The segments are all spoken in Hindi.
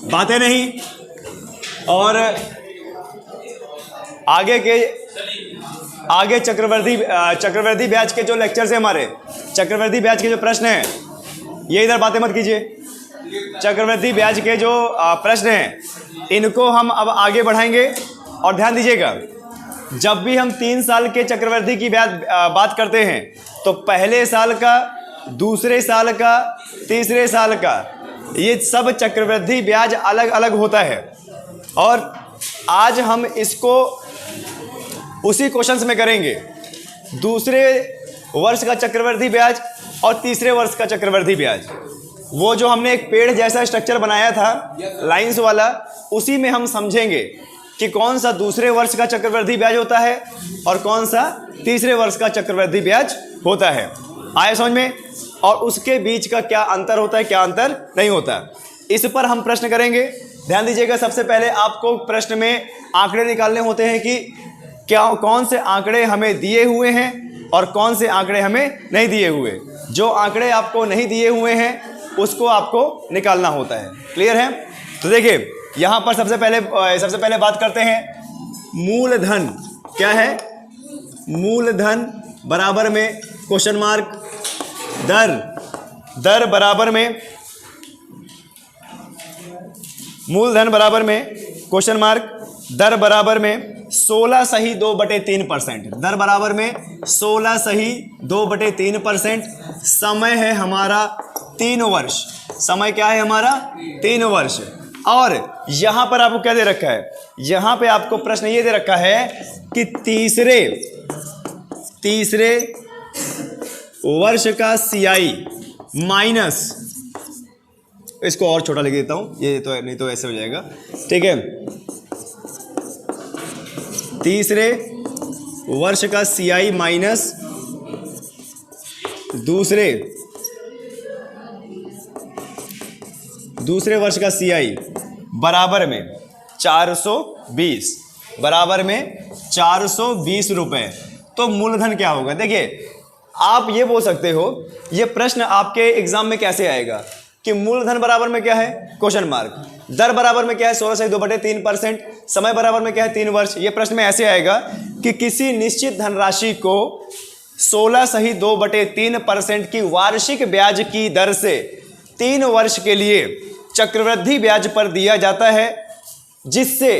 बातें नहीं। और आगे चक्रवर्ती ब्याज के जो लेक्चर है हमारे, चक्रवर्ती ब्याज के जो प्रश्न हैं, ये इधर बातें मत कीजिए। चक्रवर्ती ब्याज के जो प्रश्न हैं इनको हम अब आगे बढ़ाएंगे। और ध्यान दीजिएगा, जब भी हम 3 साल के चक्रवर्ती की बात करते हैं तो पहले साल का, दूसरे साल का, तीसरे साल का, ये सब चक्रवर्ती ब्याज अलग अलग होता है। और आज हम इसको उसी क्वेश्चंस में करेंगे, दूसरे वर्ष का चक्रवर्ती ब्याज और तीसरे वर्ष का चक्रवर्ती ब्याज। वो जो हमने एक पेड़ जैसा स्ट्रक्चर बनाया था लाइंस वाला, उसी में हम समझेंगे कि कौन सा दूसरे वर्ष का चक्रवर्ती ब्याज होता है और कौन सा तीसरे वर्ष का चक्रवर्ती ब्याज होता है। आया समझ में? और उसके बीच का क्या अंतर होता है, क्या अंतर नहीं होता, इस पर हम प्रश्न करेंगे। ध्यान दीजिएगा, सबसे पहले आपको प्रश्न में आंकड़े निकालने होते हैं कि क्या कौन से आंकड़े हमें दिए हुए हैं और कौन से आंकड़े हमें नहीं दिए हुए। जो आंकड़े आपको नहीं दिए हुए हैं उसको आपको निकालना होता है। क्लियर है? तो देखिए यहाँ पर सबसे पहले बात करते हैं मूलधन। क्या है? मूलधन बराबर में क्वेश्चन मार्क दर बराबर में, मूलधन बराबर में क्वेश्चन मार्क दर बराबर में 16 सही 2/3%। दर बराबर में 16 सही 2/3%। समय है हमारा 3 वर्ष। समय क्या है हमारा? 3 वर्ष। और यहां पर आपको क्या दे रखा है? यहां पे आपको प्रश्न ये दे रखा है कि तीसरे वर्ष का CI माइनस, इसको और छोटा लिख देता हूं, ये तो नहीं तो ऐसे हो जाएगा। ठीक है, तीसरे वर्ष का CI माइनस दूसरे वर्ष का CI बराबर में 420, बराबर में 420 रुपए। तो मूलधन क्या होगा? देखिए आप ये बोल सकते हो, ये प्रश्न आपके एग्जाम में कैसे आएगा कि मूलधन बराबर में क्या है? Question mark. दर बराबर में क्या है? 16 सही 2/3%। समय बराबर में क्या है? 3 वर्ष। ये प्रश्न में ऐसे आएगा कि किसी निश्चित धनराशि को 16 सही 2/3% की वार्षिक ब्याज की दर से 3 वर्ष के लिए चक्रवृद्धि ब्याज पर दिया जाता है, जिससे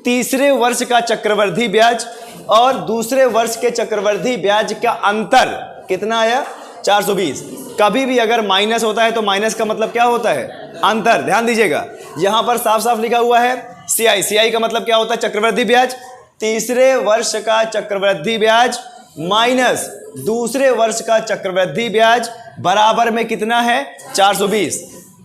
तीसरे वर्ष का चक्रवृद्धि ब्याज और दूसरे वर्ष के चक्रवृद्धि ब्याज का अंतर कितना आया? 420। कभी भी अगर माइनस होता है तो माइनस का मतलब क्या होता है? अंतर। ध्यान दीजिएगा, यहां पर साफ साफ लिखा हुआ है CI का मतलब क्या होता है? चक्रवृद्धि ब्याज। तीसरे वर्ष का चक्रवृद्धि ब्याज माइनस दूसरे वर्ष का चक्रवृद्धि ब्याज बराबर में कितना है? 420।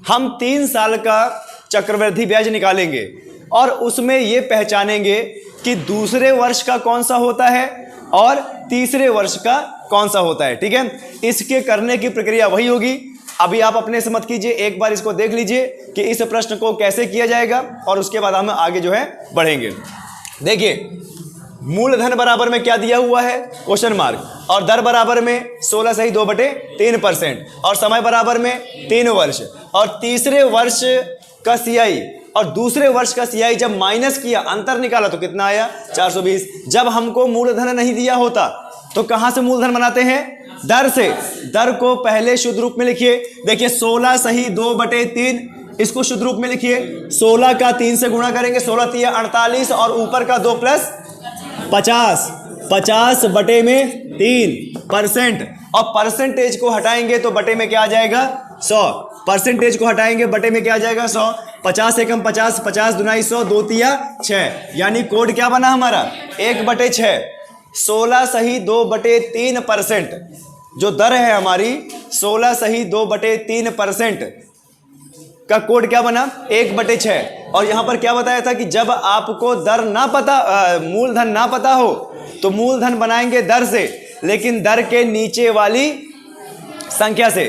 हम 3 साल का चक्रवृद्धि ब्याज निकालेंगे और उसमें ये पहचानेंगे कि दूसरे वर्ष का कौन सा होता है और तीसरे वर्ष का कौन सा होता है। ठीक है, इसके करने की प्रक्रिया वही होगी। अभी आप अपने से मत कीजिए, एक बार इसको देख लीजिए कि इस प्रश्न को कैसे किया जाएगा और उसके बाद हम आगे जो है बढ़ेंगे। देखिए मूलधन बराबर में क्या दिया हुआ है? Question mark. और दर बराबर में 16 सही 2/3% और समय बराबर में 3 वर्ष। और तीसरे वर्ष का CI और दूसरे वर्ष का CI जब माइनस किया, अंतर निकाला तो कितना आया? 420। जब हमको मूलधन नहीं दिया होता तो कहां से मूलधन बनाते हैं? दर से। दर को पहले शुद्ध रूप में लिखिए। देखिए 16 सही 2/3, इसको शुद्ध रूप में लिखिए। 16 का 3 से गुणा करेंगे, 16 तिया 48 और ऊपर का 2 प्लस 50, 50 बटे में 3%। और परसेंटेज को हटाएंगे तो बटे में क्या आ जाएगा? 100। परसेंटेज को हटाएंगे बटे में क्या आ जाएगा? 100। 50 एकम 50, 50 दुनाई 100, 2 तिया 6। यानी कोड क्या बना हमारा? 1/6। 16 सही 2/3% जो दर है हमारी, 16 सही 2/3% का कोड क्या बना? 1/6। और यहां पर क्या बताया था कि जब आपको दर ना पता, मूलधन ना पता हो तो मूलधन बनाएंगे दर से, लेकिन दर के नीचे वाली संख्या से।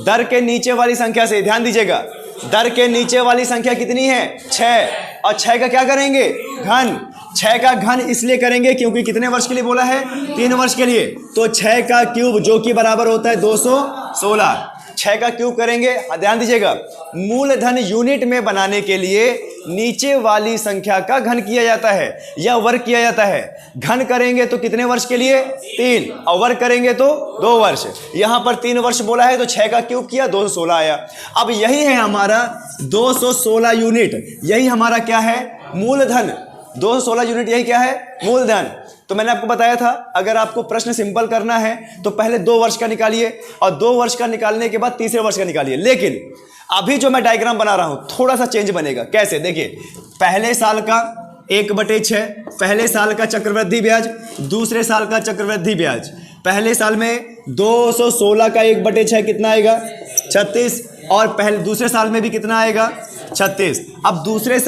दर के नीचे वाली संख्या से। ध्यान दीजिएगा, दर के नीचे वाली संख्या कितनी है? 6। और 6 का क्या करेंगे? घन। 6 का घन इसलिए करेंगे क्योंकि कितने वर्ष के लिए बोला है? 3 वर्ष के लिए। तो 6 का क्यूब जो कि बराबर होता है 216। 6 का क्यूब करेंगे। ध्यान दीजिएगा, मूलधन यूनिट में बनाने के लिए नीचे वाली संख्या का घन किया जाता है या वर्ग किया जाता है। घन करेंगे तो कितने वर्ष के लिए? 3, और वर्ग करेंगे तो 2 वर्ष। यहां पर 3 वर्ष बोला है तो 6 का क्यूब किया, 216 आया। अब यही है हमारा 216 यूनिट, यही हमारा क्या है? मूलधन। 216 यूनिट यही क्या है? मूलधन। तो मैंने आपको बताया था, अगर आपको प्रश्न सिंपल करना है तो पहले 2 वर्ष का निकालिए और 2 वर्ष का निकालने के बाद तीसरे वर्ष का निकालिए। लेकिन अभी जो मैं डायग्राम बना रहा हूं थोड़ा सा चेंज बनेगा। कैसे? देखिए, पहले साल का 1/6, पहले साल का चक्रवृद्धि ब्याज, दूसरे साल का चक्रवृद्धि ब्याज। पहले साल में 216 का 1/6 कितना आएगा? 36, और पहले दूसरे साल में भी कितना आएगा? 36। अब दूसरे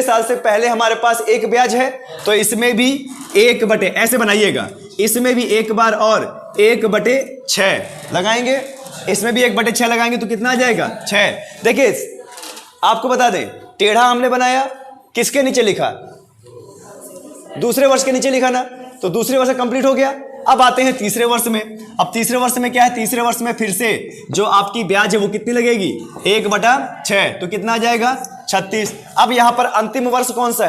साल से पहले हमारे पास एक ब्याज है तो इसमें भी 1/, ऐसे बनाइएगा, इसमें भी एक बार और 1/6 लगाएंगे, इसमें भी 1/6 लगाएंगे तो कितना आ जाएगा? 6। देखिए, आपको बता दें, टेढ़ा हमने बनाया, किसके नीचे लिखा? दूसरे वर्ष के नीचे लिखा ना, तो दूसरे वर्ष कंप्लीट हो गया। अब आते हैं तीसरे वर्ष में। अब तीसरे वर्ष में क्या है? तीसरे वर्ष में फिर से जो आपकी ब्याज है वो कितनी लगेगी? 1/6, तो कितना आ जाएगा? 36। अब यहां पर अंतिम वर्ष कौन सा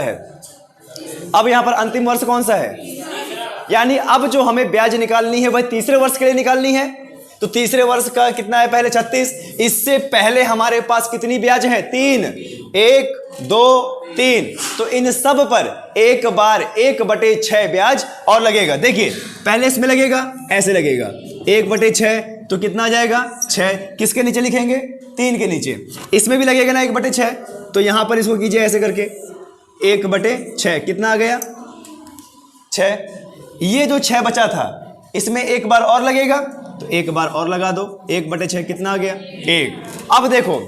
है? यानी अब जो हमें ब्याज निकालनी है वह तीसरे वर्ष के लिए निकालनी है। तो तीसरे वर्ष का कितना है? पहले 36। इससे पहले हमारे पास कितनी ब्याज है? 3, 1, 2, 3। तो इन सब पर एक बार 1/6 ब्याज और लगेगा। देखिए, पहले इसमें लगेगा, ऐसे लगेगा 1/6, तो कितना आ जाएगा? 6। किसके नीचे लिखेंगे? 3 के नीचे। इसमें भी लगेगा ना 1/6, तो यहां पर इसको कीजिए ऐसे करके 1/6, कितना आ गया? 6। ये जो 6 बचा था इसमें एक बार और लगेगा, तो एक बार और लगा दो, 1/6 कितना आ गया? 1। अब देखो,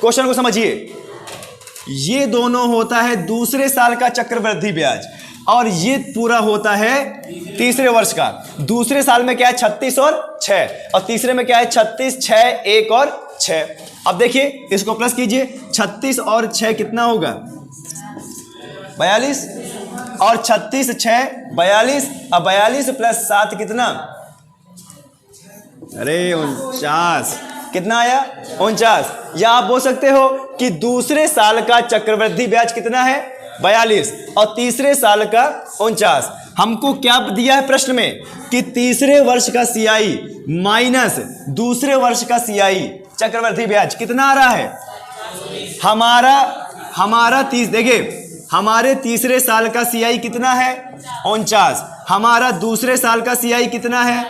क्वेश्चन को समझिए, ये दोनों होता है दूसरे साल का चक्रवृद्धि ब्याज और ये पूरा होता है तीसरे वर्ष का। दूसरे साल में क्या है? 36 और 6, और तीसरे में क्या है? 36, 6, 1 और 6। अब देखिए, इसको प्लस कीजिए, 36 और 6 कितना होगा? 42, और 36, 6, 42, अब 42 प्लस 7 कितना? अरे 49, कितना आया? 49। या आप बोल सकते हो कि दूसरे साल का चक्रवृद्धि ब्याज कितना है? 42, और तीसरे साल का 49। हमको क्या दिया है प्रश्न में? कि तीसरे वर्ष का CI माइनस दूसरे वर्ष का CI चक्रवृद्धि ब्याज कितना आ रहा है? हमारा देखिए, हमारे तीसरे साल का CI कितना है? 49। हमारा दूसरे साल का CI कितना है?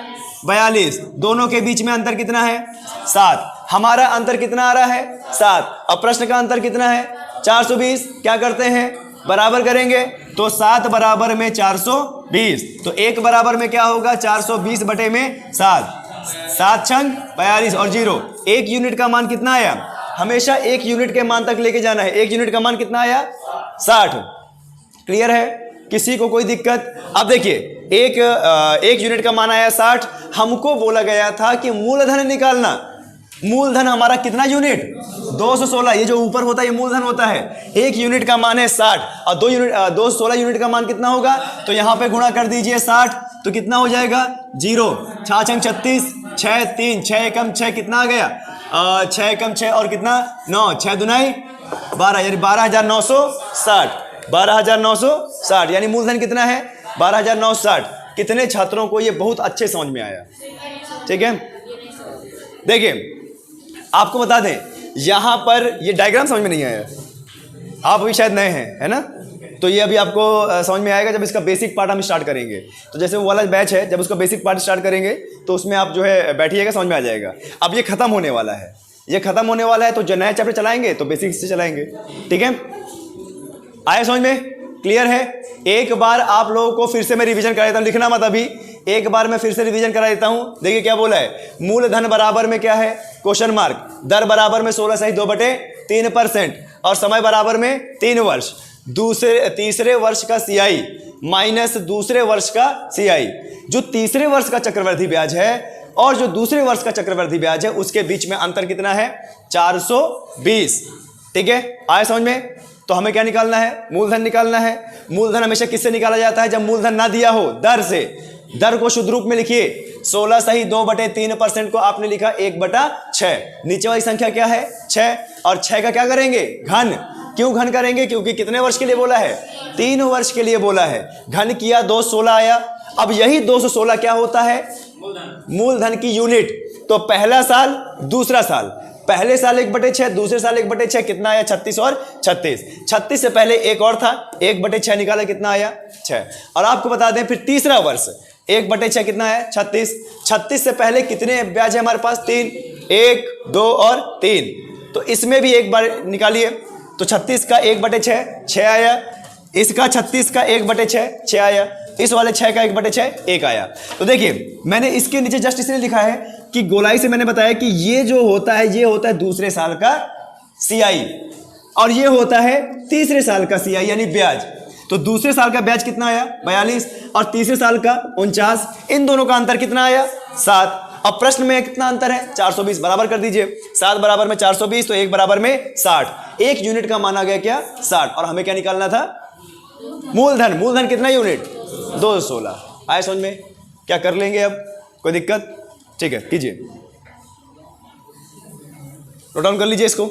42। दोनों के बीच में अंतर कितना है? 7। हमारा अंतर कितना आ रहा है? 7। अब प्रश्न का अंतर कितना है? 420। क्या करते हैं? बराबर करेंगे, तो 7 बराबर में 420, तो 1 बराबर में क्या होगा? 420 बटे में 7, 7 छंग 42 और 0। 1 यूनिट का मान कितना आया? हमेशा 1 यूनिट के मान तक लेके जाना है। 1 यूनिट का मान कितना आया? 60। क्लियर है? किसी को कोई दिक्कत? अब देखिए, एक यूनिट का मान आया 60। हमको बोला गया था कि मूलधन निकालना। मूलधन हमारा कितना यूनिट? 216। ये जो ऊपर होता है ये मूलधन होता है। 1 यूनिट का मान है 60 और 216 यूनिट का मान कितना होगा? तो यहां पे गुणा कर दीजिए 60, तो कितना हो जाएगा? 0। 6 36, 6 3, 6 कम 6 कितना आ गया? 6 कम 6 और कितना? 9, 6 दुनाई 12, यानी 12,960। 12,960 यानी मूलधन कितना है? 12,960। कितने छात्रों को ये बहुत अच्छे समझ में आया? ठीक है, देखिए आपको बता दें, यहां पर ये डायग्राम समझ में नहीं आया, आप अभी शायद नए हैं, है ना? तो ये अभी आपको समझ में आएगा जब इसका बेसिक पार्ट हम स्टार्ट करेंगे। तो जैसे वो वाला बैच है, जब उसका बेसिक पार्ट स्टार्ट करेंगे तो उसमें आप जो है बैठिएगा, समझ में आ जाएगा। अब ये खत्म होने वाला है, ये खत्म होने वाला है, तो जो नया चैप्टर चलाएंगे तो बेसिक से चलाएंगे। ठीक है, आया समझ में? क्लियर है? एक बार आप लोगों को फिर से मैं रिवीजन करा देता हूं, लिखना मत अभी, एक बार मैं फिर से रिवीजन करा देता हूं। देखिए क्या बोला है? मूलधन बराबर में क्या है? Question mark. दर बराबर में 16 सही 2/3% और समय बराबर में 3 वर्ष। तीसरे वर्ष का CI माइनस दूसरे वर्ष का CI। जो तीसरे वर्ष का चक्रवृद्धि ब्याज है और जो दूसरे वर्ष का चक्रवृद्धि ब्याज है उसके बीच में अंतर कितना है? 420। ठीक है, आया समझ में? तो हमें क्या निकालना है? मूलधन निकालना है। मूलधन हमेशा किससे निकाला जाता है? जब मूलधन ना दिया हो, दर से। दर को शुद्ध रूप में लिखिए, 16 सही 2/3% को आपने लिखा 1/6। नीचे वाली संख्या क्या है 6, और 6 का क्या करेंगे घन। क्यों घन करेंगे, क्योंकि कितने वर्ष के लिए बोला है 3 वर्ष के लिए बोला है। घन किया 216 आया। अब यही 216 क्या होता है मूलधन की यूनिट। तो पहला साल दूसरा साल, पहले साल 1/6, दूसरे साल 1/6, कितना आया 36 और 36। 36 से पहले एक और था 1/6 निकाला, कितना आया 6। और आपको बता दें फिर तीसरा वर्ष 1/6 कितना है 36। 36 से पहले कितने ब्याज है हमारे पास 3, 1, 2 और 3। तो इसमें भी एक बार निकालिए। तो 36 का 1/6 6 आया, इसका 36 का 1/6 6 आया, इस वाले 6 का 1/6 1 आया। तो देखिए मैंने इसके नीचे जस्ट इसलिए लिखा है कि गोलाई से मैंने बताया कि ये जो होता है ये होता है दूसरे साल का CI, और ये होता है तीसरे साल का CI यानी ब्याज। तो दूसरे साल का ब्याज कितना आया 42, और तीसरे साल का 49। इन दोनों का अंतर कितना आया 7। अब प्रश्न में कितना अंतर है 420, बराबर कर दीजिए। 7 बराबर में 420, तो 1 बराबर में 60। एक यूनिट का माना गया क्या 60, और हमें क्या निकालना था मूलधन। मूलधन कितना यूनिट 216। आए समझ में, क्या कर लेंगे अब, कोई दिक्कत, ठीक है कीजिए, नोट डाउन कर लीजिए इसको।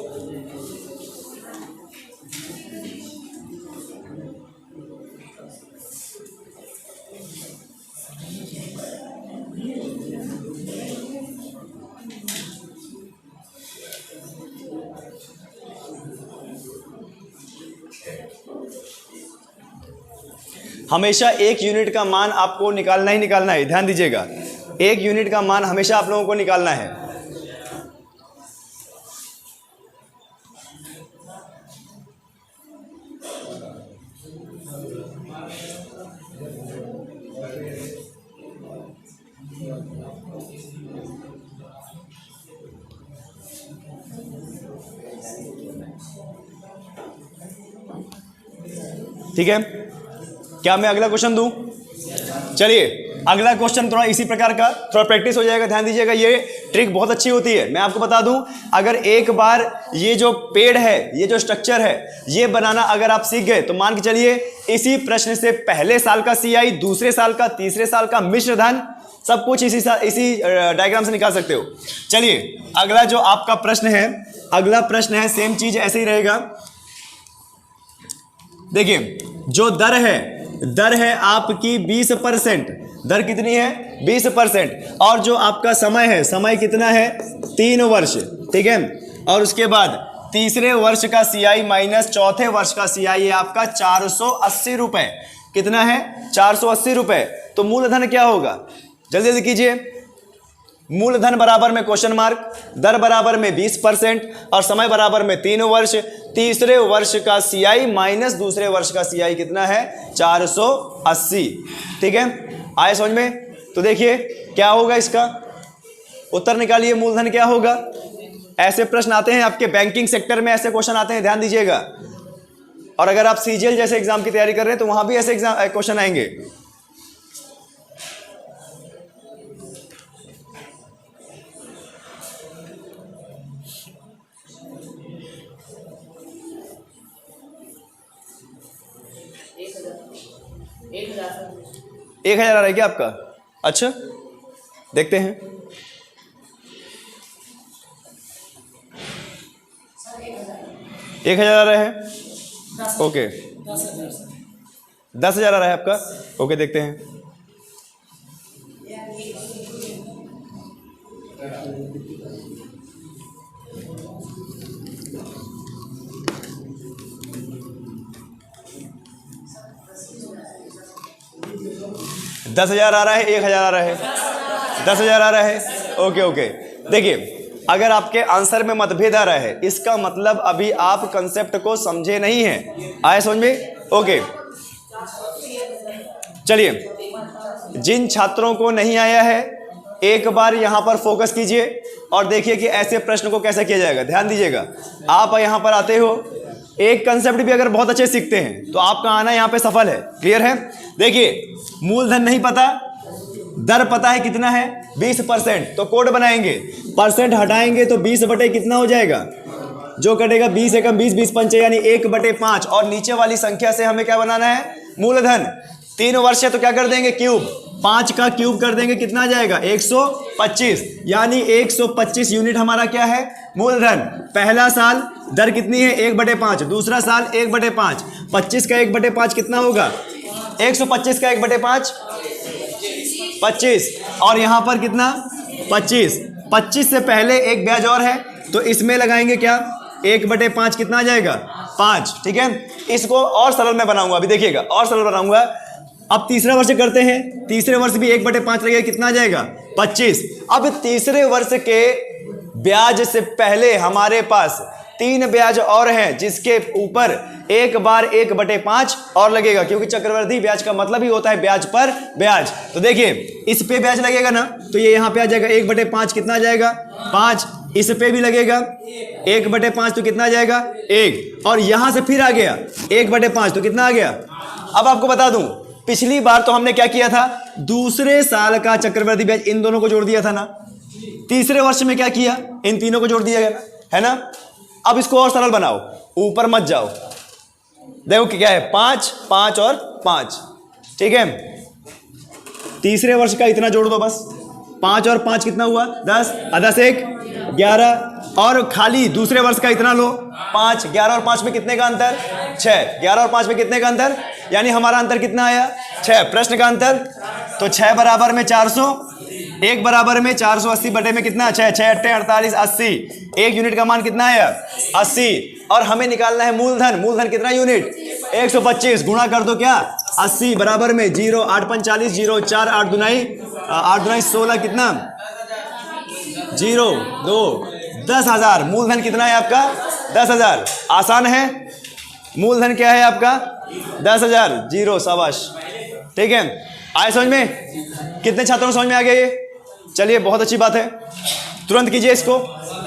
हमेशा एक यूनिट का मान आपको निकालना ही निकालना है, ध्यान दीजिएगा। एक यूनिट का मान हमेशा आप लोगों को निकालना है। ठीक है, क्या मैं अगला क्वेश्चन दूं? चलिए अगला क्वेश्चन थोड़ा इसी प्रकार का, थोड़ा प्रैक्टिस हो जाएगा। ध्यान दीजिएगा, ये ट्रिक बहुत अच्छी होती है। मैं आपको बता दूं, अगर एक बार ये जो पेड़ है, ये जो स्ट्रक्चर है, ये बनाना अगर आप सीख गए तो मान के चलिए इसी प्रश्न से पहले साल का CI, दूसरे साल का, तीसरे साल का मिश्र धन, सब कुछ इसी डायग्राम से निकाल सकते हो। चलिए अगला जो आपका प्रश्न है, अगला प्रश्न है सेम चीज ऐसे ही रहेगा। देखिए जो दर है आपकी 20%, दर कितनी है 20%, और जो आपका समय है, समय कितना है 3 वर्ष, ठीक है। और उसके बाद तीसरे वर्ष का CI माइनस चौथे वर्ष का CI है आपका 480 रुपए। कितना है 480 रुपए। तो मूलधन क्या होगा, जल्दी जल्दी कीजिए। मूलधन बराबर में क्वेश्चन मार्क, दर बराबर में 20% और समय बराबर में 3 वर्ष। तीसरे वर्ष का CI माइनस दूसरे वर्ष का CI कितना है 480, ठीक है। आए समझ में? तो देखिए क्या होगा, इसका उत्तर निकालिए। मूलधन क्या होगा। ऐसे प्रश्न आते हैं आपके बैंकिंग सेक्टर में, ऐसे क्वेश्चन आते हैं, ध्यान दीजिएगा। और अगर आप CGL जैसे एग्जाम की तैयारी कर रहे हैं तो वहां भी ऐसे एग्जाम क्वेश्चन आएंगे। एक 1000 आ रहा है क्या आपका? अच्छा देखते हैं। एक 1000 आ रहा है, ओके। 10,000 आ रहा है आपका, ओके देखते हैं। दस 10,000 आ रहा है, 1,000 आ रहा है, 10,000 आ रहा है, ओके ओके। देखिए अगर आपके आंसर में मतभेद आ रहा है इसका मतलब अभी आप कंसेप्ट को समझे नहीं हैं। आए समझ में? ओके चलिए, जिन छात्रों को नहीं आया है एक बार यहां पर फोकस कीजिए और देखिए कि ऐसे प्रश्न को कैसे किया जाएगा। ध्यान दीजिएगा, आप यहां पर आते हो, एक कंसेप्ट भी अगर बहुत अच्छे सीखते हैं तो आपका आना यहां पे सफल है। क्लियर है? देखिए मूलधन नहीं पता, दर पता है कितना है 20%, तो कोड बनाएंगे, परसेंट हटाएंगे तो 20 बटे कितना हो जाएगा, जो कटेगा 20 एकम 20, 20 पंचे यानी 1/5। और नीचे वाली संख्या से हमें क्या बनाना है मूलधन। 3 वर्ष है तो क्या कर देंगे क्यूब, 5 का क्यूब कर देंगे कितना आ जाएगा 125, यानी 125 यूनिट हमारा क्या है मूलधन। पहला साल दर कितनी है 1/5, दूसरा साल 1/5, 25 का 1/5 कितना होगा 125 का 1/5 25, और यहां पर कितना 25 से पहले एक ब्याज और है तो इसमें लगाएंगे क्या 1/5 कितना आ जाएगा 5। ठीक है, इसको और सरल मैं बनाऊंगा, अभी देखिएगा और सरल बनाऊंगा। अब तीसरा वर्ष करते हैं, तीसरे वर्ष भी 1/5 लगेगा कितना आ जाएगा 25। अब तीसरे वर्ष के ब्याज से पहले हमारे पास 3 ब्याज और हैं जिसके ऊपर एक बार 1/5 और लगेगा, क्योंकि चक्रवृद्धि ब्याज का मतलब ही होता है ब्याज पर ब्याज। तो देखिए इस पे ब्याज लगेगा ना, तो ये यहां पे आ जाएगा 1/5 कितना आ जाएगा 5, इस पे भी लगेगा 1/5 तो कितना आ जाएगा 1, और यहां से फिर आ गया 1/5 तो कितना आ गया। अब आपको बता दूं पिछली बार तो हमने क्या किया था, दूसरे साल का चक्रवृद्धि ब्याज इन दोनों को जोड़ दिया था ना, तीसरे वर्ष में क्या किया इन तीनों को जोड़ दिया गया है ना। अब इसको और सरल बनाओ, ऊपर मत जाओ, देखो क्या है 5 5 और 5, ठीक है। तीसरे वर्ष का इतना जोड़ दो बस, 5 और 5 कितना हुआ 10, 10 1 11, और खाली दूसरे वर्ष का इतना लो 5, 11 और 5 में कितने का अंतर 6, 11 और 5 में कितने का अंतर, यानी हमारा अंतर कितना आया 6, प्रश्न का अंतर। तो 6 बराबर में 400, 1 बराबर में 480 बटे में कितना 6, 6 8 48 80, 1 यूनिट का मान कितना आया 80, और हमें निकालना है मूलधन। मूलधन कितना यूनिट 125, गुणा कर दो क्या 80 बराबर में 0 8 45 0 4 8 दुनाई 16 कितना 0 2 10,000। मूलधन कितना है आपका 10,000, आसान है। मूलधन क्या है आपका 10,000, 0 शाबाश, ठीक है। आए समझ में, कितने छात्रों को समझ में आ गया ये, चलिए बहुत अच्छी बात है। तुरंत कीजिए इसको।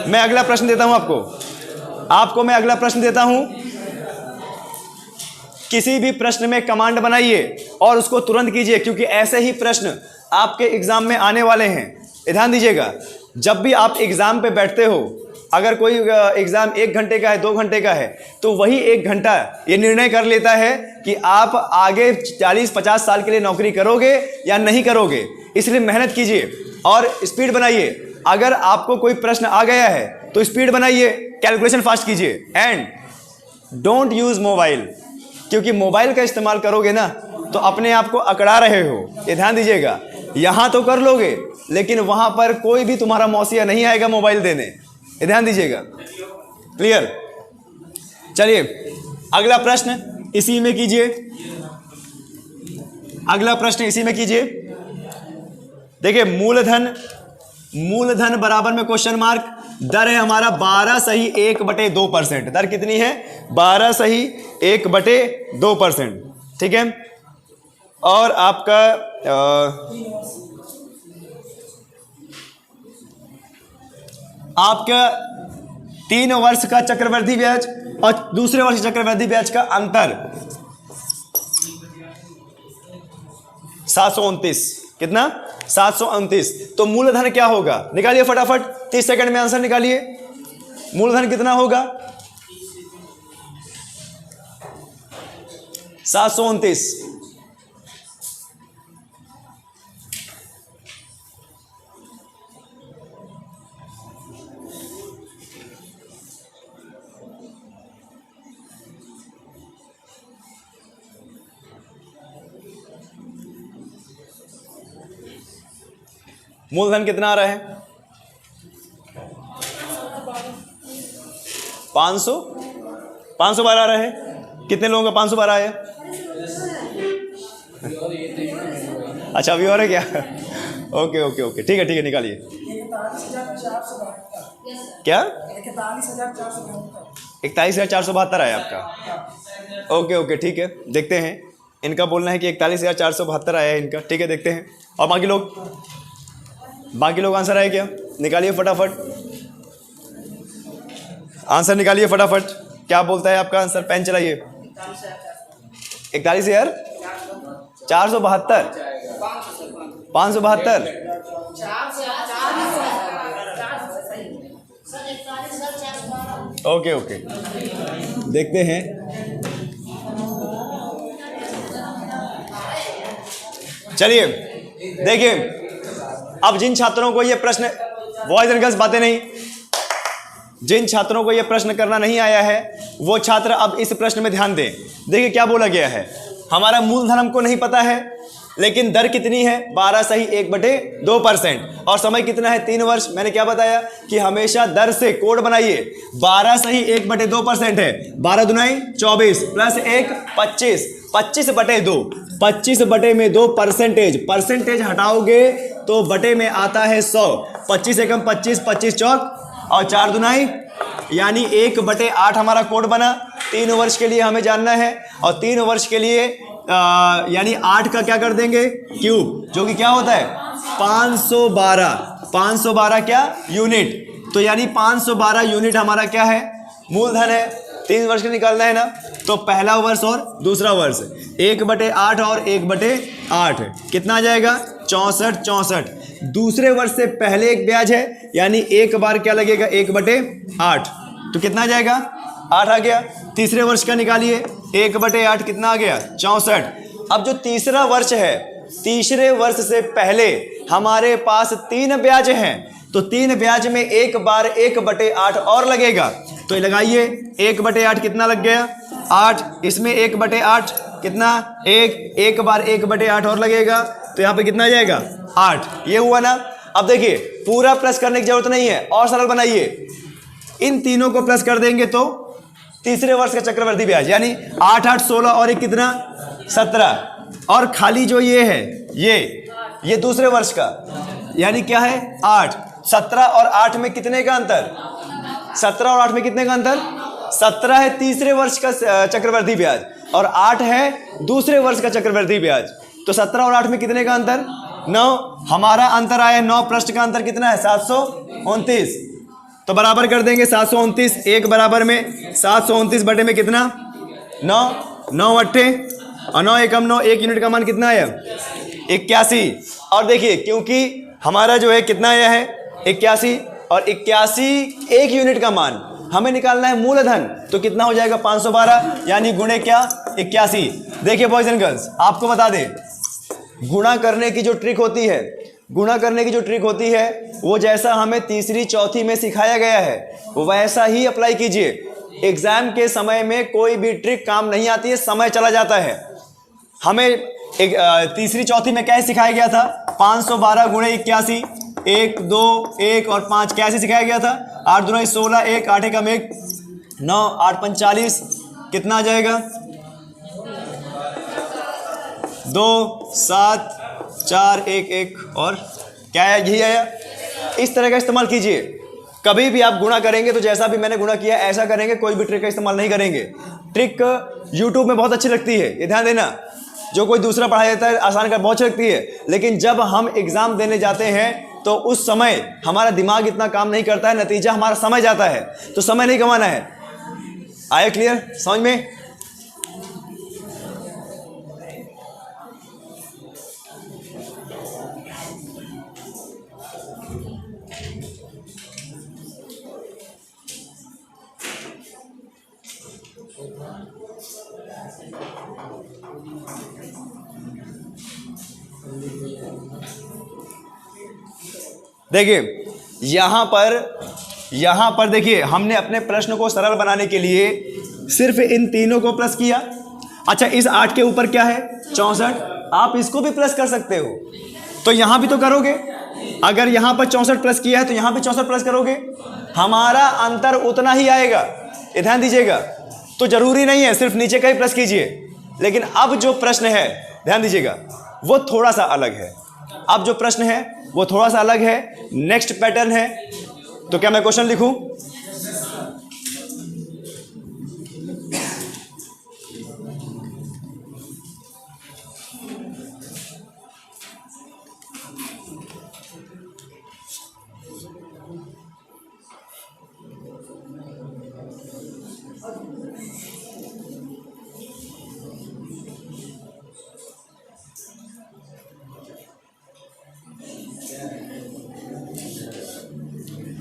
मैं अगला प्रश्न देता हूं आपको मैं अगला प्रश्न देता हूं। किसी भी प्रश्न में कमांड बनाइए और उसको तुरंत कीजिए, क्योंकि ऐसे ही प्रश्न आपके एग्जाम में आने वाले हैं। ध्यान दीजिएगा, जब भी आप एग्जाम पे बैठते हो, अगर कोई एग्जाम 1 घंटे का है 2 घंटे का है, तो वही 1 घंटा ये निर्णय कर लेता है कि आप आगे 40-50 साल के लिए नौकरी करोगे या नहीं करोगे। इसलिए मेहनत कीजिए और स्पीड बनाइए। अगर आपको कोई प्रश्न आ गया है तो स्पीड बनाइए, कैलकुलेशन फास्ट कीजिए, एंड डोंट यूज मोबाइल, क्योंकि मोबाइल का इस्तेमाल करोगे ना तो अपने आप को अकड़ा रहे हो। ये ध्यान दीजिएगा, यहां तो कर लोगे लेकिन वहां पर कोई भी तुम्हारा मौसिया नहीं आएगा मोबाइल देने। ये ध्यान दीजिएगा, क्लियर। चलिए अगला प्रश्न इसी में कीजिए, अगला प्रश्न इसी में कीजिए। देखिए मूलधन बराबर में क्वेश्चन मार्क, दर है हमारा 12 सही 1/2%। दर कितनी है 12 सही 1/2%, ठीक है। और आपका आपका 3 वर्ष का चक्रवृद्धि ब्याज और दूसरे वर्ष चक्रवृद्धि ब्याज का अंतर 729, कितना 729। तो मूलधन क्या होगा, निकालिए फटाफट, 30 सेकंड में आंसर निकालिए। मूलधन कितना होगा 729। मूलधन कितना आ रहा है 512 आ रहा है। कितने लोगों का 512 आया? अच्छा अभी और है क्या? ओके ओके ओके, ठीक है निकालिए। क्या 41,472 आया आपका? ओके ओके ठीक है, देखते हैं। इनका बोलना है कि 41,472 आया है इनका, ठीक है देखते हैं। और बाकी लोग आंसर आए क्या? निकालिए फटाफट, आंसर निकालिए फटाफट। क्या बोलता है आपका आंसर? पेन चलाइए। 41,472 572। ओके ओके, देखते हैं। चलिए देखिए, अब जिन छात्रों को ये प्रश्न, बॉयज एंड गर्ल्स बातें नहीं, जिन छात्रों को ये प्रश्न करना नहीं आया है वो छात्र अब इस प्रश्न में ध्यान दें। देखिए क्या बोला गया है, हमारा मूलधन हमको नहीं पता है, लेकिन दर कितनी है 12 सही 1/2%, और समय कितना है 3 वर्ष। मैंने क्या बताया कि हमेशा दर से कोड बनाइए। 12 सही 1/2% है, 12 दूनाई 24 प्लस 1 25, 25/2, 25/2 परसेंटेज हटाओगे तो बटे में आता है 100। 25 एकम 25, 25 चौक और 4 दूनाई यानी 1/8 हमारा कोड बना। 3 वर्ष के लिए हमें जानना है, और 3 वर्ष के लिए यानी 8 का क्या कर देंगे क्यूब, जो कि क्या होता है 512। 512 क्या यूनिट, तो यानी 512 यूनिट हमारा क्या है मूलधन है। 3 वर्ष का निकालना है ना, तो पहला वर्ष और दूसरा वर्ष 1/8 और 1/8 कितना आ जाएगा 64। दूसरे वर्ष से पहले एक ब्याज है, यानी एक बार क्या लगेगा 1/8, तो कितना आ जाएगा 8 आ गया। तीसरे वर्ष का निकालिए, 1/8 कितना आ गया 64। अब जो तीसरा वर्ष है, तीसरे वर्ष से पहले हमारे पास 3 ब्याज हैं, तो 3 ब्याज में एक बार 1/8 और लगेगा, तो लगाइए 1/8 कितना लग गया 8, इसमें 1/8 कितना 1, एक बार 1/8 और लगेगा, तो यहाँ पे कितना आ जाएगा 8। ये हुआ ना। अब देखिए पूरा प्लस करने की जरूरत नहीं है, और सरल बनाइए, इन तीनों को प्लस कर देंगे तो तीसरे वर्ष का चक्रवृद्धि ब्याज यानी 8 8 16 और एक कितना 17, और खाली जो ये है ये दूसरे वर्ष का यानी क्या है 8। 17 और 8 में कितने का अंतर, 17 और 8 में कितने का अंतर 17 है तीसरे वर्ष का चक्रवृद्धि ब्याज, और 8 है दूसरे वर्ष का चक्रवृद्धि ब्याज, तो 17 और 8 में कितने का अंतर 9। हमारा अंतर आया 9, पृष्ठ का अंतर कितना है 729, तो बराबर कर देंगे 729, एक बराबर में 729 बटे में कितना 9, 9 अट्ठे और 9 एकम 9, 1 यूनिट का मान कितना आया 81। और देखिए क्योंकि हमारा जो है कितना आया है 81, और 81 1 यूनिट का मान हमें निकालना है मूलधन, तो कितना हो जाएगा 512 यानी गुणे क्या 81। देखिए बॉयज एंड गर्ल्स आपको बता दें, गुणा करने की जो ट्रिक होती है, गुणा करने की जो ट्रिक होती है वो जैसा हमें तीसरी चौथी में सिखाया गया है वो वैसा ही अप्लाई कीजिए। एग्जाम के समय में कोई भी ट्रिक काम नहीं आती है, समय चला जाता है। हमें तीसरी चौथी में क्या सिखाया गया था 512 गुणे 81, 1 2 1 और 5 कैसे सिखाया गया था 8 दूना 16, 1 8 एकम 1 9 8 45 कितना आ जाएगा 2 7 4 1 1 और क्या है यही आया। इस तरह का इस्तेमाल कीजिए। कभी भी आप गुणा करेंगे तो जैसा भी मैंने गुणा किया ऐसा करेंगे, कोई भी ट्रिक का इस्तेमाल नहीं करेंगे। ट्रिक यूट्यूब में बहुत अच्छी लगती है, ये ध्यान देना, जो कोई दूसरा पढ़ाया जाता है आसान कर बहुत अच्छी लगती है, लेकिन जब हम एग्जाम देने जाते हैं तो उस समय हमारा दिमाग इतना काम नहीं करता है, नतीजा हमारा समय जाता है, तो समय नहीं गंवाना है। आया क्लियर समझ में। देखिए यहां पर देखिए हमने अपने प्रश्न को सरल बनाने के लिए सिर्फ इन तीनों को प्लस किया। अच्छा इस 8 के ऊपर क्या है 64, आप इसको भी प्लस कर सकते हो, तो यहां भी तो करोगे। अगर यहां पर 64 प्लस किया है तो यहां भी 64 प्लस करोगे, हमारा अंतर उतना ही आएगा, ये ध्यान दीजिएगा। तो जरूरी नहीं है सिर्फ नीचे का ही प्लस कीजिए, लेकिन अब जो प्रश्न है ध्यान दीजिएगा वो थोड़ा सा अलग है। अब जो प्रश्न है वो थोड़ा सा अलग है, नेक्स्ट पैटर्न है। तो क्या मैं क्वेश्चन लिखूं?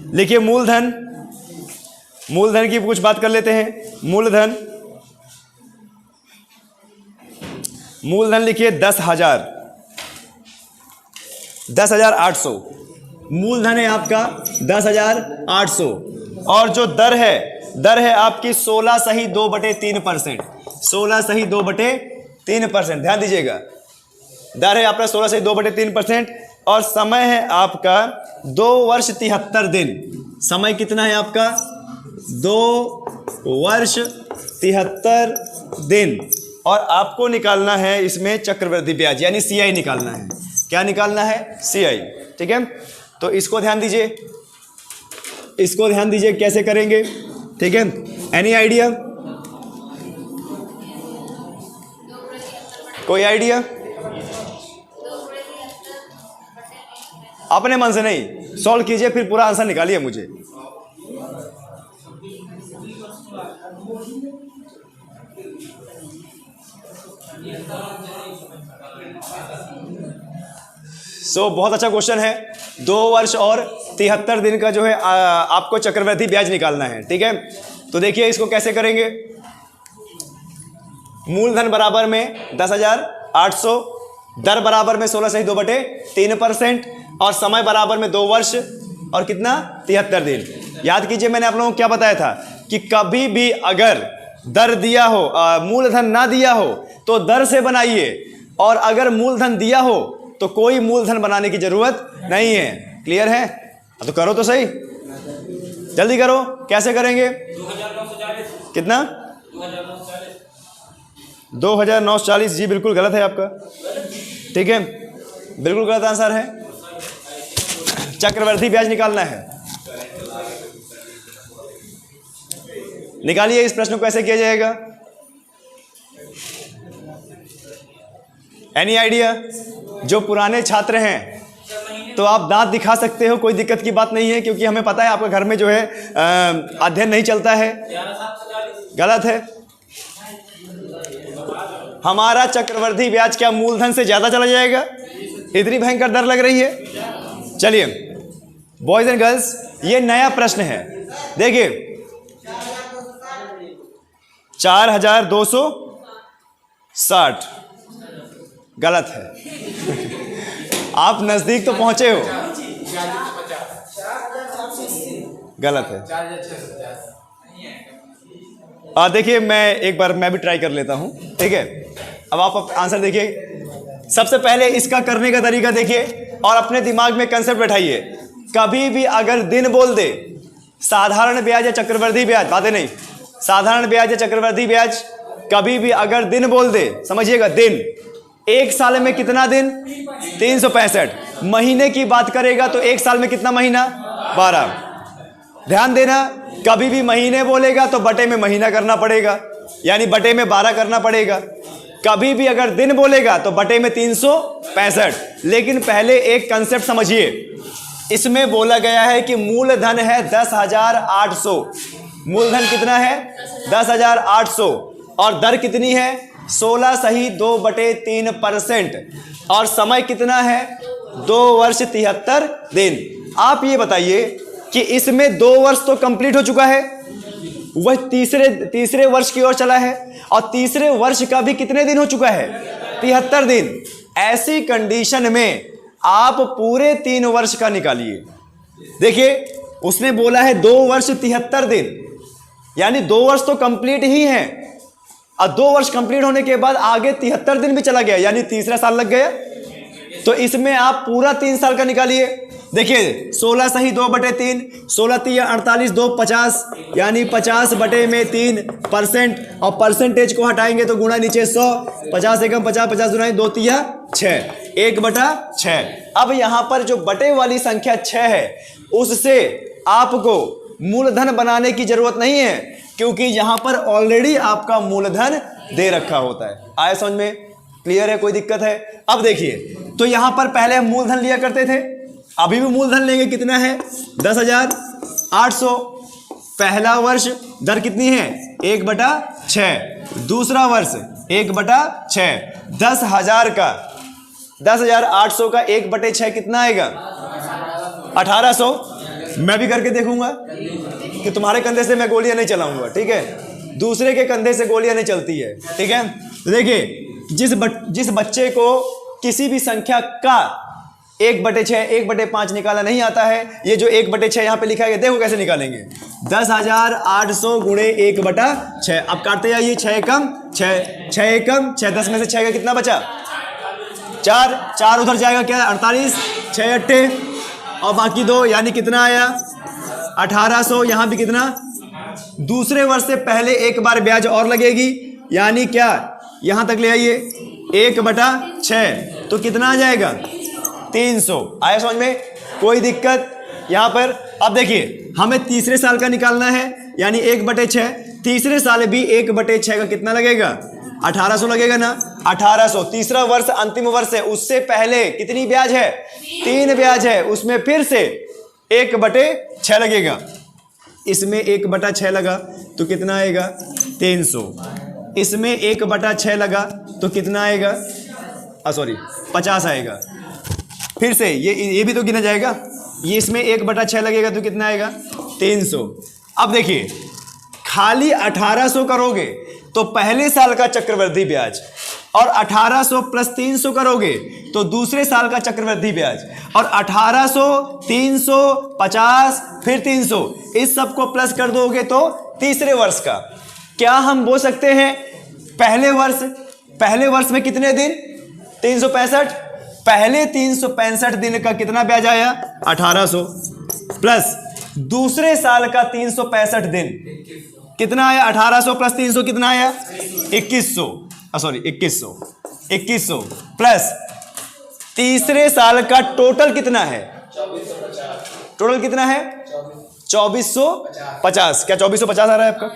लिखिए मूलधन की कुछ बात कर लेते हैं। मूलधन लिखिए 10,000। 10,800 मूलधन है आपका 10,800 और जो दर है आपकी 16(2/3%। 16(2/3%, ध्यान दीजिएगा। दर है आपका 16(2/3% और समय है आपका 2 वर्ष 73 दिन। समय कितना है आपका? 2 वर्ष 73 दिन। और आपको निकालना है इसमें चक्रवृद्धि ब्याज यानी CI निकालना है। क्या निकालना है? CI। ठीक है, तो इसको ध्यान दीजिए, इसको ध्यान दीजिए कैसे करेंगे। ठीक है, एनी आइडिया? कोई आइडिया? अपने मन से नहीं, सॉल्व कीजिए फिर पूरा आंसर निकालिए मुझे। बहुत अच्छा क्वेश्चन है। 2 वर्ष और 73 दिन का जो है आपको चक्रवृद्धि ब्याज निकालना है। ठीक है, तो देखिए इसको कैसे करेंगे। मूलधन बराबर में 10,800, दर बराबर में 16(2/3% और समय बराबर में 2 वर्ष और कितना? 73 दिन। याद कीजिए मैंने आप लोगों को क्या बताया था कि कभी भी अगर दर दिया हो, मूलधन ना दिया हो तो दर से बनाइए, और अगर मूलधन दिया हो तो कोई मूलधन बनाने की जरूरत नहीं है। क्लियर है? तो करो तो सही, जल्दी करो। कैसे करेंगे? 2,940। कितना? 2,940। जी बिल्कुल गलत है आपका। ठीक है, बिल्कुल गलत आंसर है। चक्रवृद्धि ब्याज निकालना है। निकालिए, इस प्रश्न को कैसे किया जाएगा? Any idea? जो पुराने छात्र हैं तो आप दांत दिखा सकते हो, कोई दिक्कत की बात नहीं है, क्योंकि हमें पता है आपके घर में जो है अध्ययन नहीं चलता है। गलत है। हमारा चक्रवृद्धि ब्याज क्या मूलधन से ज्यादा चला जाएगा? इतनी भयंकर दर लग रही है। चलिए बॉयज एंड गर्ल्स, ये नया प्रश्न है। देखिए 4,260 गलत है। आप नजदीक तो पहुंचे हो। गलत है। देखिए एक बार मैं भी ट्राई कर लेता हूं। ठीक है, अब आप आंसर देखिए। सबसे पहले इसका करने का तरीका देखिए और अपने दिमाग में कंसेप्ट बैठाइए। कभी भी अगर दिन बोल दे, साधारण ब्याज या चक्रवृद्धि ब्याज, बातें नहीं, साधारण ब्याज या चक्रवृद्धि ब्याज, कभी भी अगर दिन बोल दे, समझिएगा दिन, एक साल में कितना दिन? 365। महीने की बात करेगा तो एक साल में कितना महीना? 12। ध्यान देना, कभी भी महीने बोलेगा तो बटे में महीना करना पड़ेगा, यानी बटे में 12 करना पड़ेगा। कभी भी अगर दिन बोलेगा तो बटे में 365। लेकिन पहले एक कंसेप्ट समझिए, इसमें बोला गया है कि मूलधन है 10,800। मूलधन कितना है? 10,800 और दर कितनी है? 16(2/3% और समय कितना है? 2 वर्ष 73 दिन। आप ये बताइए कि इसमें 2 वर्ष तो कंप्लीट हो चुका है, वह तीसरे वर्ष की ओर चला है, और तीसरे वर्ष का भी कितने दिन हो चुका है? 73 दिन। ऐसी कंडीशन में आप पूरे 3 वर्ष का निकालिए। देखिए उसने बोला है 2 वर्ष 73 दिन, यानी 2 वर्ष तो कंप्लीट ही हैं, और 2 वर्ष कंप्लीट होने के बाद आगे 73 दिन भी चला गया, यानी तीसरा साल लग गया। तो इसमें आप पूरा 3 साल का निकालिए। देखिए 16(2/3, 16 48, 2 50, यानी 50/3%, और परसेंटेज को हटाएंगे तो गुणा नीचे 100, 50 एकम 50, 50 दुना 2 तिया 6, 1/6। अब यहां पर जो बटे वाली संख्या 6 है, उससे आपको मूलधन बनाने की जरूरत नहीं है, क्योंकि यहां पर ऑलरेडी आपका मूलधन दे रखा होता है। आया समझ में? क्लियर है? कोई दिक्कत है? अब देखिए, तो यहां पर पहले हम मूलधन लिया करते थे, अभी भी मूलधन लेंगे। कितना है? 10,800। पहला वर्ष दर कितनी है? 1/6। दूसरा वर्ष 1/6। 10,000 का 10,800 का 1/6 कितना आएगा? 1,800। मैं भी करके देखूंगा कि तुम्हारे कंधे से मैं गोलियां नहीं चलाऊंगा। ठीक है, दूसरे के कंधे से गोलियां नहीं चलती है। ठीक है, तो देखिए जिस बच्चे को किसी भी संख्या का 1/6 1/5 निकाला नहीं आता है, ये जो 1/6 यहाँ पे लिखा है देखो कैसे निकालेंगे। 10,800 गुणे 1/6। अब काटते जाइए, 6 कम 6, 6 कम 6, 10 में से 6 का कितना बचा 4, 4 उधर जाएगा क्या 48, 6 अट्ठे और बाकी 2 यानी कितना आया 1800। यहाँ भी कितना, दूसरे वर्ष से पहले एक बार ब्याज और लगेगी यानी क्या, यहाँ तक ले आइए 1/6 तो कितना आ जाएगा 300। आया समझ में, कोई दिक्कत यहाँ पर। अब देखिए हमें तीसरे साल का निकालना है यानी 1/6, तीसरे साल भी 1/6 का कितना लगेगा 1800 लगेगा ना, 1800। तीसरा वर्ष अंतिम वर्ष है, उससे पहले कितनी ब्याज है 3 ब्याज है, उसमें फिर से 1/6 लगेगा। इसमें 1/6 लगा तो कितना आएगा 300, इसमें 1/6 लगा तो कितना आएगा 50 आएगा। फिर से ये भी तो गिना जाएगा, ये इसमें 1/6 लगेगा तो कितना आएगा 300। अब देखिए खाली 1800 करोगे तो पहले साल का चक्रवृद्धि ब्याज, और 1800 प्लस 300 करोगे तो दूसरे साल का चक्रवृद्धि ब्याज, और 1800 300 50 फिर 300, इस सब को प्लस कर दोगे तो तीसरे वर्ष का। क्या हम बोल सकते हैं पहले वर्ष में कितने दिन 365, पहले 365 दिन का कितना ब्याज आया 1800, प्लस दूसरे साल का 365 दिन कितना आया 1800 प्लस 300 कितना आया 2100 प्लस तीसरे साल का टोटल कितना है, टोटल कितना है 2450। क्या 2450 आ रहा है आपका?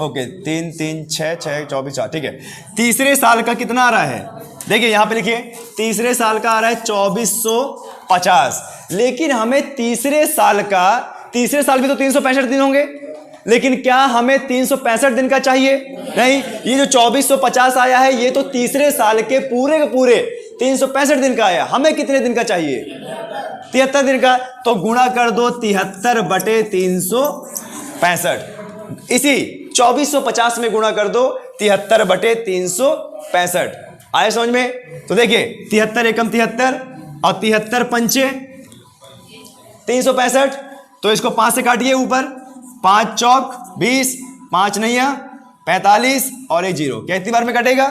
ओके 3 3 6 6 24, ठीक है। तीसरे साल का कितना आ रहा है, देखिए यहां पे लिखिए तीसरे साल का आ रहा है 2450, लेकिन हमें तीसरे साल भी तो 365 दिन होंगे, लेकिन क्या हमें 365 दिन का चाहिए? नहीं, ये जो 2450 आया है ये तो तीसरे साल के पूरे 365 दिन का आया, हमें कितने दिन का चाहिए 73 दिन का। तो गुणा कर दो 73/365, इसी 2450 में गुणा कर दो 73/365। आए समझ में? तो देखिए 73 एकम 73 और 73 पंचे 365, तो इसको 5 से काटिए ऊपर, 5 चौक 20, 5 नैया 45 और 1 0, कितनी बार में कटेगा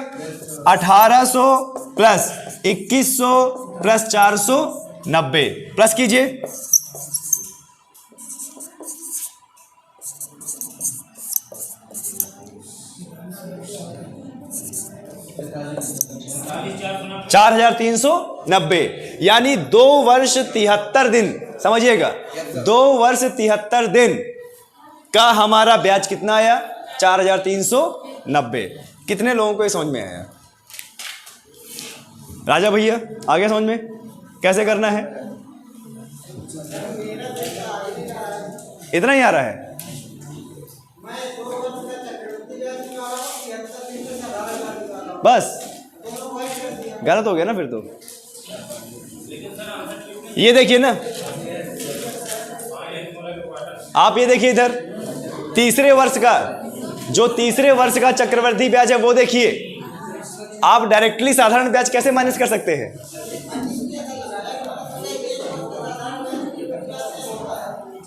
1800 प्लस 2100 प्लस 490, प्लस कीजिए 4390, यानी 2 वर्ष 73 दिन, समझिएगा 2 वर्ष 73 दिन का हमारा ब्याज कितना आया 4390। कितने लोगों को ये समझ में आया? राजा भैया आ गया समझ में कैसे करना है? इतना ही आ रहा है? बस गलत हो गया ना फिर तो। ये देखिए ना, आप ये देखिए इधर तीसरे वर्ष का चक्रवृद्धि ब्याज है वो देखिए। आप डायरेक्टली साधारण ब्याज कैसे माइनस कर सकते हैं?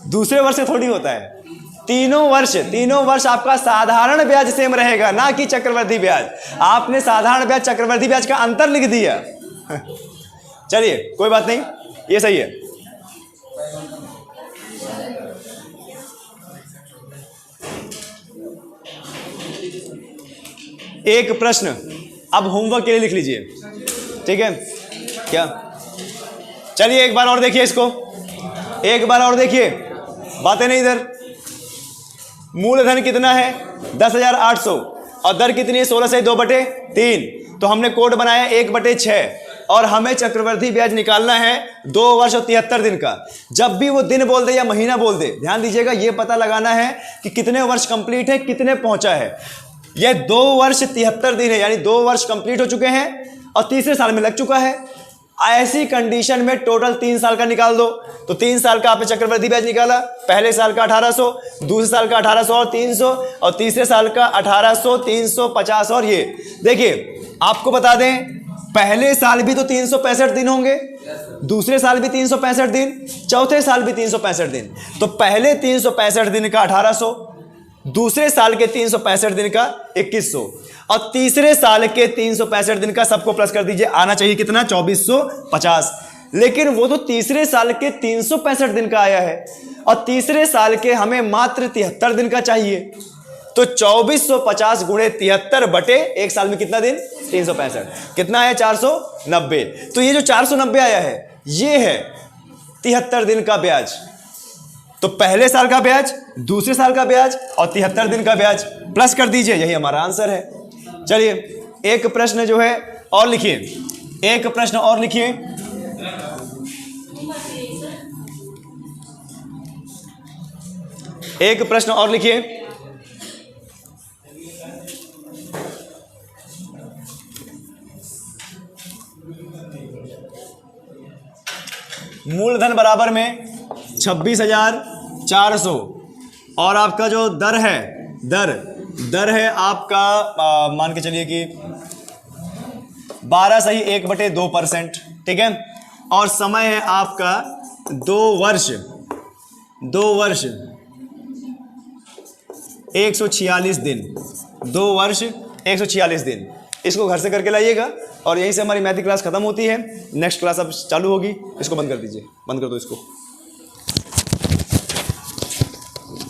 दूसरे वर्ष से थोड़ी होता है, तीनों वर्ष आपका साधारण ब्याज सेम रहेगा, ना कि चक्रवृद्धि ब्याज। आपने साधारण ब्याज चक्रवृद्धि ब्याज का अंतर लिख दिया। चलिए कोई बात नहीं, ये सही है। एक प्रश्न अब होमवर्क के लिए लिख लीजिए, ठीक है क्या? चलिए एक बार और देखिए इसको, एक बार और देखिए, बातें नहीं इधर। मूलधन कितना है 10,800 और दर कितनी है 16 से 2/3, तो हमने कोड बनाया 1/6 और हमें चक्रवृद्धि ब्याज निकालना है 2 वर्ष और 73 दिन का। जब भी वो दिन बोल दे या महीना बोल दे, ध्यान दीजिएगा, ये पता लगाना है कि कितने वर्ष कंप्लीट है, कितने पहुंचा है। ये 2 वर्ष 73 दिन है, यानी 2 वर्ष कंप्लीट हो चुके हैं और तीसरे साल में लग चुका है। ऐसी कंडीशन में टोटल 3 साल का निकाल दो, तो 3 साल का आपने चक्रवृद्धि ब्याज निकाला, पहले साल का 1800, दूसरे साल का 1800 और 300, और तीसरे साल का 1800 350। और ये देखिए आपको बता दें पहले साल भी तो 365 दिन होंगे, दूसरे साल भी 365 दिन, चौथे साल भी 365 दिन। तो पहले 365 दिन का 1800, दूसरे साल के 365 दिन का 2100 और तीसरे साल के 365 दिन का सबको प्लस कर दीजिए, आना चाहिए कितना 2450। लेकिन वो तो तीसरे साल के 365 दिन का आया है और तीसरे साल के हमें मात्र 73 दिन का चाहिए। तो 2450 गुणे 73 बटे एक साल में कितना दिन 365, कितना आया 490। तो ये जो 490 आया है ये है 73 दिन का ब्याज। तो पहले साल का ब्याज, दूसरे साल का ब्याज और 73 दिन का ब्याज प्लस कर दीजिए, यही हमारा आंसर है। चलिए एक प्रश्न जो है और लिखिए, एक प्रश्न और लिखिए। एक प्रश्न और लिखिए। मूलधन बराबर में 26,400 और आपका जो दर है, दर है आपका मान के चलिए कि 12.1/2%, ठीक है। और समय है आपका 2 वर्ष 146 दिन, 2 वर्ष 146 दिन। इसको घर से करके लाइएगा और यहीं से हमारी मैथ की क्लास खत्म होती है। नेक्स्ट क्लास अब चालू होगी। इसको बंद कर दीजिए, बंद कर दो इसको।